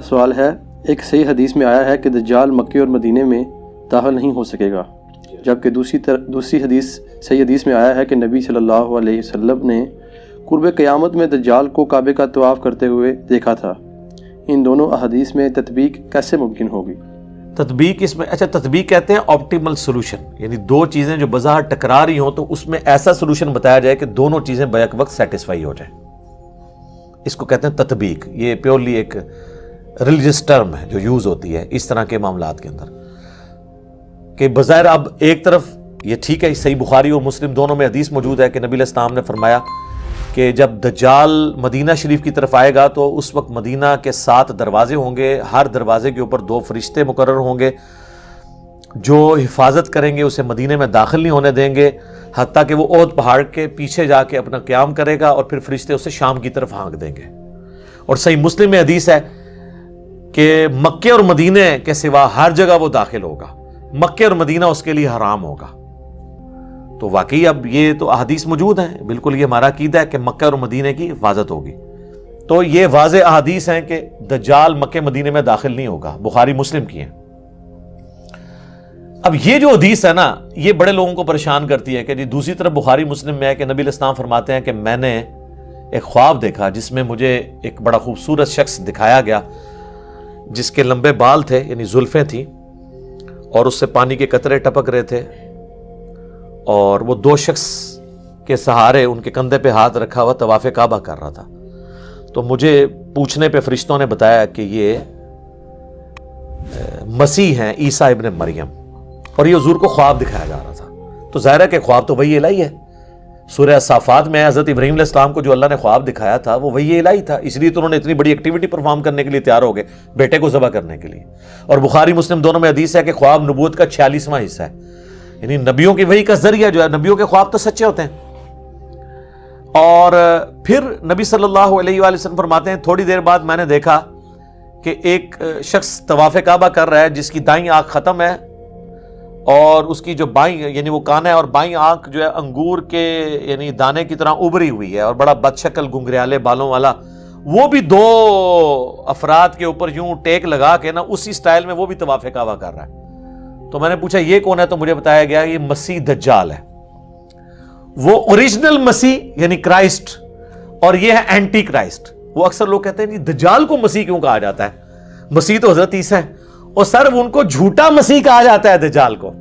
سوال ہے، ایک صحیح حدیث میں آیا ہے کہ دجال مکے اور مدینے میں داخل نہیں ہو سکے گا، جبکہ دوسری حدیث صحیح حدیث میں آیا ہے کہ نبی صلی اللہ علیہ وسلم نے قرب قیامت میں دجال کو کعبے کا طواف کرتے ہوئے دیکھا تھا۔ ان دونوں احادیث میں تطبیق کیسے ممکن ہوگی؟ تطبیق اس میں تطبیق کہتے ہیں آپٹیمل سولوشن، یعنی دو چیزیں جو بظاہر ٹکرا رہی ہوں تو اس میں ایسا سولوشن بتایا جائے کہ دونوں چیزیں بیک وقت سیٹسفائی ہو جائیں، اس کو کہتے ہیں تطبیق۔ یہ پیورلی ایک ریلیجس ٹرم ہے جو یوز ہوتی ہے اس طرح کے معاملات کے اندر، کہ بظاہر اب ایک طرف یہ ٹھیک ہے، صحیح بخاری اور مسلم دونوں میں حدیث موجود ہے کہ نبی علیہ السلام نے فرمایا کہ جب دجال مدینہ شریف کی طرف آئے گا تو اس وقت مدینہ کے 7 دروازے ہوں گے، ہر دروازے کے اوپر 2 فرشتے مقرر ہوں گے جو حفاظت کریں گے، اسے مدینے میں داخل نہیں ہونے دیں گے حتیٰ کہ وہ احد پہاڑ کے پیچھے جا کے اپنا قیام کرے گا، اور پھر فرشتے اسے شام کی طرف ہانک دیں گے۔ اور صحیح مسلم میں حدیث ہے کہ مکے اور مدینے کے سوا ہر جگہ وہ داخل ہوگا، مکے اور مدینہ اس کے لیے حرام ہوگا۔ تو واقعی اب یہ تو احادیث موجود ہیں، بالکل یہ ہمارا عقیدہ ہے کہ مکہ اور مدینے کی حفاظت ہوگی۔ تو یہ واضح احادیث ہیں کہ دجال مکے مدینے میں داخل نہیں ہوگا، بخاری مسلم کی ہیں۔ اب یہ جو حدیث ہے نا، یہ بڑے لوگوں کو پریشان کرتی ہے کہ جی دوسری طرف بخاری مسلم میں ہے کہ نبی علیہ السلام فرماتے ہیں کہ میں نے ایک خواب دیکھا جس میں مجھے ایک بڑا خوبصورت شخص دکھایا گیا جس کے لمبے بال تھے، یعنی زلفیں تھیں، اور اس سے پانی کے قطرے ٹپک رہے تھے، اور وہ 2 شخص کے سہارے ان کے کندھے پہ ہاتھ رکھا ہوا طواف کعبہ کر رہا تھا۔ تو مجھے پوچھنے پہ فرشتوں نے بتایا کہ یہ مسیح ہیں، عیسیٰ ابن مریم، اور یہ حضور کو خواب دکھایا جا رہا تھا۔ تو ظاہر ہے کہ خواب تو وحی الہی ہے۔ سورہ صافات میں حضرت ابراہیم علیہ السلام کو جو اللہ نے خواب دکھایا تھا وہ وحی الہی تھا، اس لیے تو انہوں نے اتنی بڑی ایکٹیویٹی پرفارم کرنے کے لیے تیار ہو گئے، بیٹے کو ذبح کرنے کے لیے۔ اور بخاری مسلم دونوں میں حدیث ہے کہ خواب نبوت کا 46واں حصہ ہے، یعنی نبیوں کی وحی کا ذریعہ جو ہے، نبیوں کے خواب تو سچے ہوتے ہیں۔ اور پھر نبی صلی اللہ علیہ وآلہ وسلم فرماتے ہیں تھوڑی دیر بعد میں نے دیکھا کہ ایک شخص طواف کعبہ کر رہا ہے جس کی دائیں آنکھ ختم ہے، اور اس کی جو بائیں یعنی وہ کان ہے اور بائیں آنکھ جو ہے انگور کے یعنی دانے کی طرح ابری ہوئی ہے، اور بڑا بد شکل گنگریالے بالوں والا، وہ بھی 2 افراد کے اوپر یوں ٹیک لگا کے نا اسی سٹائل میں وہ بھی طواف کعبہ کر رہا ہے۔ تو میں نے پوچھا یہ کون ہے؟ تو مجھے بتایا گیا یہ مسیح دجال ہے، وہ اوریجنل مسیح یعنی کرائسٹ، اور یہ ہے اینٹی کرائسٹ۔ وہ اکثر لوگ کہتے ہیں دجال کو مسیح کیوں کہا جاتا ہے؟ مسیح تو حضرت عیسیٰ ہے، اور سر ان کو جھوٹا مسیح کہا جاتا ہے، دجال کو،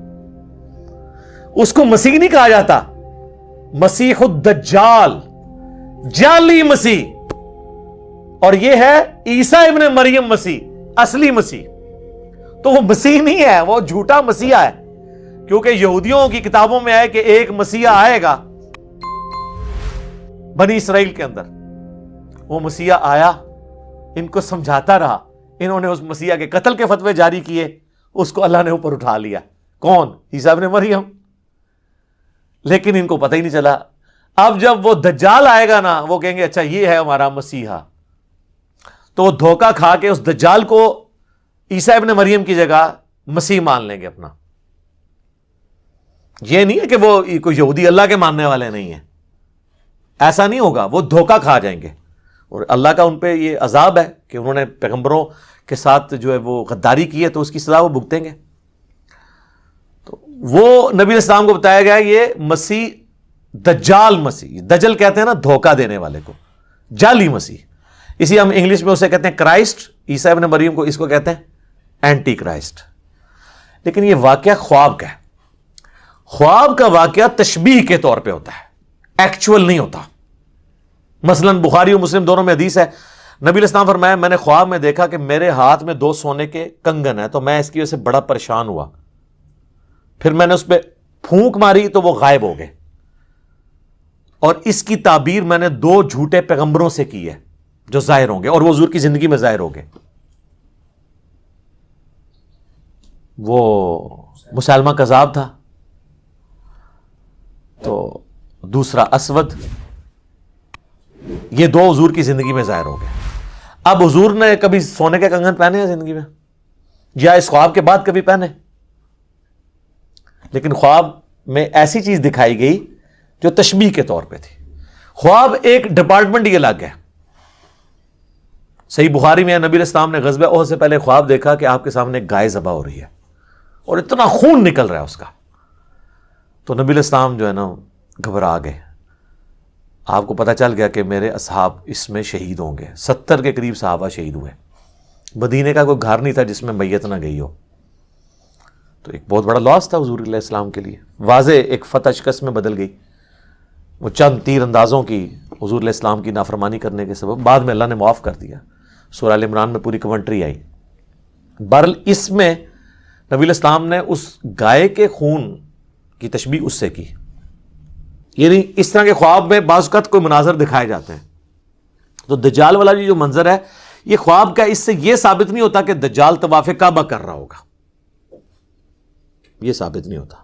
اس کو مسیح نہیں کہا جاتا، مسیح الدجال، جعلی مسیح، اور یہ ہے عیسیٰ ابن مریم مسیح، اصلی مسیح۔ تو وہ مسیح نہیں ہے، وہ جھوٹا مسیحا ہے، کیونکہ یہودیوں کی کتابوں میں ہے کہ ایک مسیحا آئے گا بنی اسرائیل کے اندر۔ وہ مسیحا آیا، ان کو سمجھاتا رہا، انہوں نے اس مسیحا کے قتل کے فتوے جاری کیے، اس کو اللہ نے اوپر اٹھا لیا۔ کون؟ عیسیٰ ابن مریم۔ لیکن ان کو پتہ ہی نہیں چلا۔ اب جب وہ دجال آئے گا نا، وہ کہیں گے اچھا یہ ہے ہمارا مسیحا، تو وہ دھوکہ کھا کے اس دجال کو عیسیٰ ابن مریم کی جگہ مسیح مان لیں گے اپنا۔ یہ نہیں ہے کہ وہ کوئی یہودی اللہ کے ماننے والے نہیں ہیں، ایسا نہیں ہوگا، وہ دھوکہ کھا جائیں گے، اور اللہ کا ان پہ یہ عذاب ہے کہ انہوں نے پیغمبروں کے ساتھ جو ہے وہ غداری کی ہے، تو اس کی سزا وہ بھگتیں گے۔ تو وہ نبی علیہ السلام کو بتایا گیا یہ مسیح دجال مسیح، دجل کہتے ہیں نا دھوکہ دینے والے کو، جعلی مسیح، اسی ہم انگلش میں اسے کہتے ہیں کرائسٹ، عیسیٰ ابن مریم کو اس کو کہتے ہیں اینٹی کرائسٹ۔ لیکن یہ واقعہ خواب کا ہے، خواب کا واقعہ تشبیہ کے طور پہ ہوتا ہے، ایکچول نہیں ہوتا۔ مثلا بخاری اور مسلم دونوں میں حدیث ہے، نبی علیہ السلام فرمایا میں نے خواب میں دیکھا کہ میرے ہاتھ میں 2 سونے کے کنگن ہیں، تو میں اس کی وجہ سے بڑا پریشان ہوا، پھر میں نے اس پہ پھونک ماری تو وہ غائب ہو گئے، اور اس کی تعبیر میں نے 2 جھوٹے پیغمبروں سے کی ہے جو ظاہر ہوں گے، اور وہ حضور کی زندگی میں ظاہر ہو گئے۔ وہ مسلمہ کذاب تھا، تو دوسرا اسود، یہ 2 حضور کی زندگی میں ظاہر ہو گئے۔ اب حضور نے کبھی سونے کے کنگن پہنے ہیں زندگی میں، یا اس خواب کے بعد کبھی پہنے؟ لیکن خواب میں ایسی چیز دکھائی گئی جو تشبیہ کے طور پہ تھی۔ خواب ایک ڈپارٹمنٹ یہ الگ ہے، صحیح بخاری میں نبی علیہ السلام نے غزوہ احد سے پہلے خواب دیکھا کہ آپ کے سامنے ایک گائے ذبح ہو رہی ہے اور اتنا خون نکل رہا ہے اس کا. تو نبی علیہ السلام جو ہے نا گھبرا گئے. آپ کو پتہ چل گیا کہ میرے اصحاب اس میں شہید ہوں گے. 70 کے قریب صحابہ شہید ہوئے. مدینے کا کوئی گھر نہیں تھا جس میں میت نہ گئی ہو. تو ایک بہت بڑا لاس تھا حضور علیہ السلام کے لیے. واضح ایک فتح شکست میں بدل گئی. وہ چند تیر اندازوں کی حضور علیہ السلام کی نافرمانی کرنے کے سبب بعد میں اللہ نے معاف کر دیا. سورہ ال عمران میں پوری کمنٹری آئی. بہرحال اس میں نبی علیہ السلام نے اس گائے کے خون کی تشبیہ اس سے کی. یعنی اس طرح کے خواب میں بعض اوقات کوئی مناظر دکھائے جاتے ہیں. تو دجال والا جو منظر ہے یہ خواب کا, اس سے یہ ثابت نہیں ہوتا کہ دجال طواف کعبہ کر رہا ہوگا. یہ ثابت نہیں ہوتا.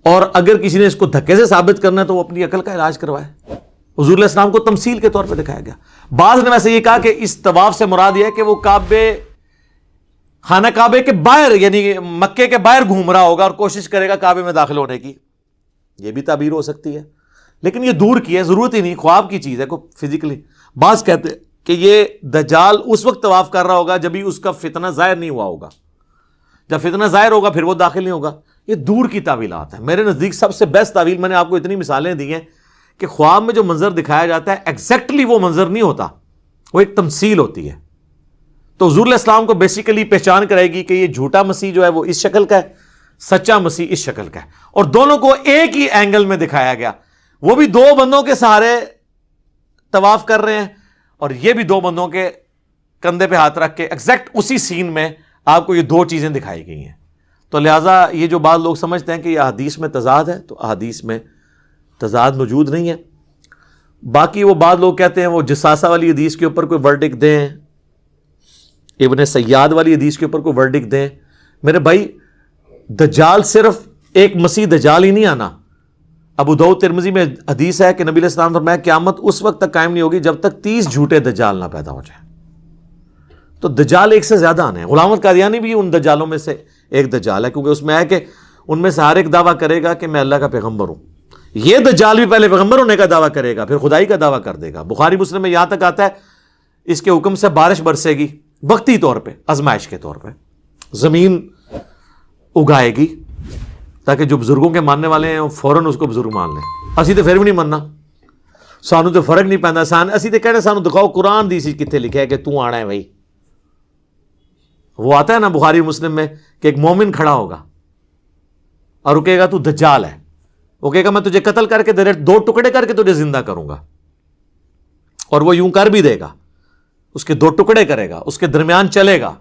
اور اگر کسی نے اس کو دھکے سے ثابت کرنا ہے تو وہ اپنی عقل کا علاج کروائے. حضور علیہ السلام کو تمثیل کے طور پہ دکھایا گیا. بعض نے ویسے یہ کہا کہ اس طواف سے مراد یہ ہے کہ وہ خانہ کعبے کے باہر یعنی مکے کے باہر گھوم رہا ہوگا اور کوشش کرے گا کعبے میں داخل ہونے کی. یہ بھی تعبیر ہو سکتی ہے لیکن یہ دور کی ہے, ضرورت ہی نہیں, خواب کی چیز ہے کوئی فزیکلی. بعض کہتے ہیں کہ یہ دجال اس وقت طواف کر رہا ہوگا جب ہی اس کا فتنہ ظاہر نہیں ہوا ہوگا. جب فتنہ ظاہر ہوگا پھر وہ داخل نہیں ہوگا. یہ دور کی تعویلات ہیں. میرے نزدیک سب سے بیسٹ تعویل, میں نے آپ کو اتنی مثالیں دی ہیں کہ خواب میں جو منظر دکھایا جاتا ہے ایگزیکٹلی وہ منظر نہیں ہوتا, وہ ایک تمثیل ہوتی ہے. تو حضور علیہ السلام کو بیسیکلی پہچان کرے گی کہ یہ جھوٹا مسیح جو ہے وہ اس شکل کا ہے, سچا مسیح اس شکل کا ہے. اور دونوں کو ایک ہی اینگل میں دکھایا گیا. وہ بھی 2 بندوں کے سہارے طواف کر رہے ہیں اور یہ بھی 2 بندوں کے کندھے پہ ہاتھ رکھ کے ایگزیکٹ اسی سین میں آپ کو یہ 2 چیزیں دکھائی گئی ہیں. تو لہٰذا یہ جو بعض لوگ سمجھتے ہیں کہ یہ احادیث میں تضاد ہے, تو احادیث میں تضاد موجود نہیں ہے. باقی وہ بعض لوگ کہتے ہیں وہ جساسہ والی حدیث کے اوپر کوئی ورڈکٹ دیں, ابن سیاد والی حدیث کے اوپر کوئی ورڈکٹ دیں. میرے بھائی دجال صرف ایک مسیح دجال ہی نہیں آنا. ابو داؤد ترمذی میں حدیث ہے کہ نبی علیہ السلام فرمایا قیامت اس وقت تک قائم نہیں ہوگی جب تک 30 جھوٹے دجال نہ پیدا ہو جائیں. تو دجال ایک سے زیادہ آنے ہیں. غلام احمد قادیانی بھی ان دجالوں میں سے ایک دجال ہے, کیونکہ اس میں ہے کہ ان میں سے ہر ایک دعویٰ کرے گا کہ میں اللہ کا پیغمبر ہوں. یہ دجال بھی پہلے پیغمبر ہونے کا دعویٰ کرے گا, پھر خدائی کا دعویٰ کر دے گا. بخاری مسلم میں یہاں تک آتا ہے اس کے حکم سے بارش برسے گی, وقتی طور پہ, آزمائش کے طور پہ زمین اگائے گی تاکہ جو بزرگوں کے ماننے والے ہیں وہ فوراً اس کو بزرگ مان لیں. اسی تو پھر بھی نہیں ماننا, سانو تو فرق نہیں پہنتا. اسی تو کہنے سانو دکھاؤ قرآن دی سی کتنے لکھا ہے کہ تو آنا ہے بھائی. وہ آتا ہے نا بخاری مسلم میں کہ ایک مومن کھڑا ہوگا اور وہ کہے گا تو دجال ہے. وہ کہے گا میں تجھے قتل کر کے 2 ٹکڑے کر کے تجھے زندہ کروں گا. اور وہ یوں کر بھی دے گا, اس کے 2 ٹکڑے کرے گا, اس کے درمیان چلے گا,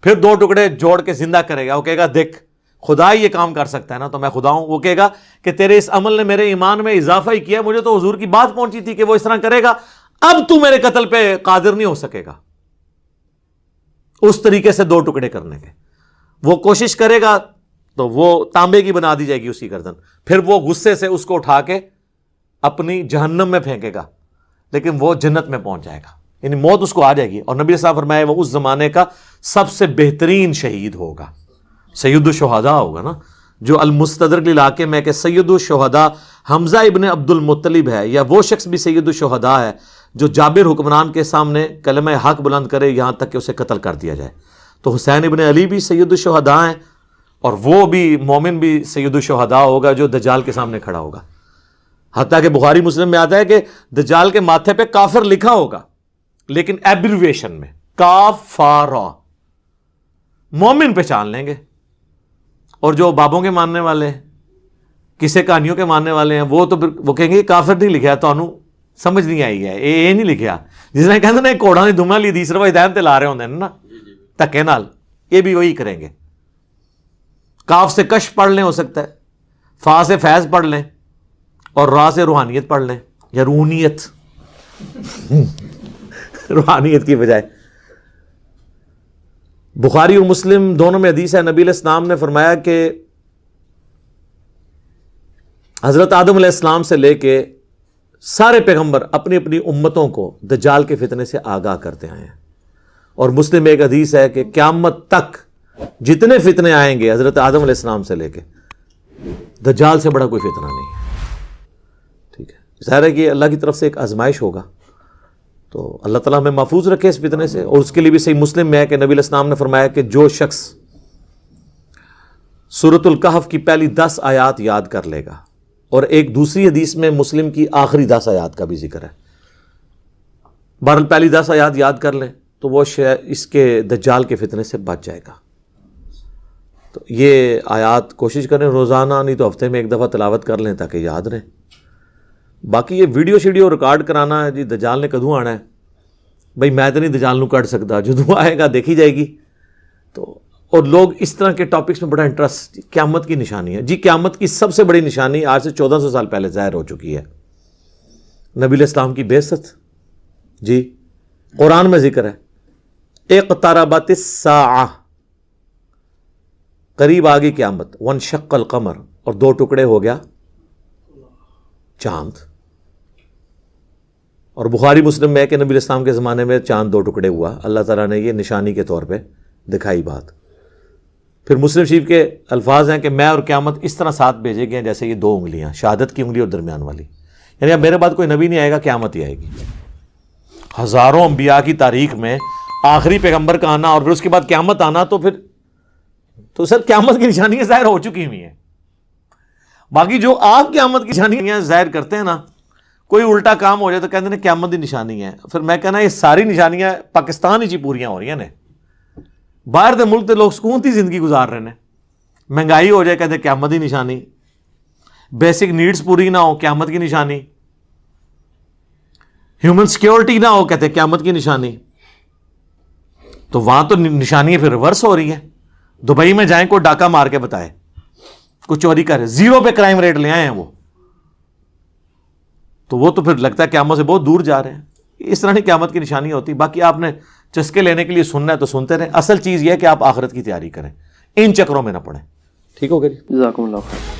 پھر 2 ٹکڑے جوڑ کے زندہ کرے گا. وہ کہے گا دیکھ خدا یہ کام کر سکتا ہے نا, تو میں خدا ہوں. وہ کہے گا کہ تیرے اس عمل نے میرے ایمان میں اضافہ ہی کیا, مجھے تو حضور کی بات پہنچی تھی کہ وہ اس طرح کرے گا, اب تو میرے قتل پہ قادر نہیں ہو سکے گا. اس طریقے سے 2 ٹکڑے کرنے کے وہ کوشش کرے گا تو وہ تانبے کی بنا دی جائے گی اس کی گردن. پھر وہ غصے سے اس کو اٹھا کے اپنی جہنم میں پھینکے گا, لیکن وہ جنت میں پہنچ جائے گا. یعنی موت اس کو آ جائے گی. اور نبی صاحب فرمائے وہ اس زمانے کا سب سے بہترین شہید ہوگا, سید الشہداء ہوگا نا. جو المستدرک علاقے میں کہ سید الشہداء حمزہ ابن عبد المطلب ہے, یا وہ شخص بھی سید الشہداء ہے جو جابر حکمران کے سامنے کلمہ حق بلند کرے یہاں تک کہ اسے قتل کر دیا جائے. تو حسین ابن علی بھی سید الشہداء ہیں, اور وہ بھی مومن بھی سید الشہداء ہوگا جو دجال کے سامنے کھڑا ہوگا. حتیٰ کہ بخاری مسلم میں آتا ہے کہ دجال کے ماتھے پہ کافر لکھا ہوگا, لیکن ایبریویشن میں کافارا. مومن پہچان لیں گے. اور جو بابوں کے ماننے والے ہیں, کسے کہانیوں کے ماننے والے ہیں, وہ تو وہ کہیں گے کافر نہیں لکھا, تو انہوں سمجھ نہیں آئی ہے, یہ نہیں لکھا. جس نے کہتے نا کوڑا نے دھما لی تیسرا ہدایت تے لا رہے ہوندے نا دھکے نال, یہ بھی وہی کریں گے. کاف سے کش پڑھ لیں, ہو سکتا ہے فا سے فیض پڑھ لیں, اور را سے روحانیت پڑھ لیں, یا روحانیت روحانیت کی بجائے. بخاری اور مسلم دونوں میں حدیث ہے, نبی علیہ السلام نے فرمایا کہ حضرت آدم علیہ السلام سے لے کے سارے پیغمبر اپنی اپنی امتوں کو دجال کے فتنے سے آگاہ کرتے آئے ہیں. اور مسلم میں ایک حدیث ہے کہ قیامت تک جتنے فتنے آئیں گے حضرت آدم علیہ السلام سے لے کے, دجال سے بڑا کوئی فتنہ نہیں ہے. ٹھیک ہے, ظاہر ہے کہ اللہ کی طرف سے ایک آزمائش ہوگا, تو اللہ تعالیٰ ہمیں محفوظ رکھے اس فتنے سے. اور اس کے لیے بھی صحیح مسلم میں ہے کہ نبی علیہ السلام نے فرمایا کہ جو شخص سورۃ الکہف کی پہلی 10 آیات یاد کر لے گا, اور ایک دوسری حدیث میں مسلم کی آخری 10 آیات کا بھی ذکر ہے, بہرحال پہلی 10 آیات یاد کر لیں تو وہ اس کے دجال کے فتنے سے بچ جائے گا. تو یہ آیات کوشش کریں روزانہ, نہیں تو ہفتے میں ایک دفعہ تلاوت کر لیں تاکہ یاد رہیں. باقی یہ ویڈیو شیڈیو ریکارڈ کرانا ہے جی دجال نے کدوں آنا ہے, بھائی میں تو نہیں دجال نو کٹ سکتا, جدوں آئے گا دیکھی جائے گی. تو اور لوگ اس طرح کے ٹاپکس میں بڑا انٹرسٹ, قیامت کی نشانی ہے جی. قیامت کی سب سے بڑی نشانی آج سے 1400 سال پہلے ظاہر ہو چکی ہے, نبی علیہ السلام کی بعثت جی. قرآن میں ذکر ہے اقتربت الساعہ, قریب آ گئی قیامت. وانشق القمر, اور 2 ٹکڑے ہو گیا چاند. اور بخاری مسلم میں ہے کہ نبی علیہ السلام کے زمانے میں چاند 2 ٹکڑے ہوا, اللہ تعالیٰ نے یہ نشانی کے طور پہ دکھائی بات. پھر مسلم شریف کے الفاظ ہیں کہ میں اور قیامت اس طرح ساتھ بھیجے گئے جیسے یہ 2 انگلیاں, شہادت کی انگلی اور درمیان والی. یعنی اب میرے بعد کوئی نبی نہیں آئے گا, قیامت ہی آئے گی. ہزاروں انبیاء کی تاریخ میں آخری پیغمبر کا آنا اور پھر اس کے بعد قیامت آنا, تو پھر تو سر قیامت کی نشانیاں ظاہر ہو چکی ہوئی ہیں. باقی جو آپ قیامت کی نشانیاں ظاہر کرتے ہیں نا, کوئی الٹا کام ہو جائے تو کہتے ہیں قیامت کی نشانی ہے. پھر میں کہنا یہ ساری نشانیاں پاکستان ہی پوریاں ہو رہی ہیں. باہر دے ملک تے لوگ سکون کی زندگی گزار رہے ہیں, مہنگائی ہو جائے کہتے ہیں قیامت کی نشانی, بیسک نیڈز پوری نہ ہو قیامت کی نشانی, ہیومن سیکیورٹی نہ ہو کہتے ہیں قیامت کی نشانی. تو وہاں تو نشانیاں پھر ریورس ہو رہی ہیں. دبئی میں جائیں کوئی ڈاکہ مار کے بتائے, کوئی چوری کرے, 0 پہ کرائم ریٹ لے آئے ہیں وہ تو پھر لگتا ہے قیامت سے بہت دور جا رہے ہیں. اس طرح نہیں قیامت کی نشانی ہوتی. باقی آپ نے چسکے لینے کے لیے سننا ہے تو سنتے رہیں. اصل چیز یہ ہے کہ آپ آخرت کی تیاری کریں, ان چکروں میں نہ پڑیں. ٹھیک ہو گیا جی, جزاکم اللہ خیر.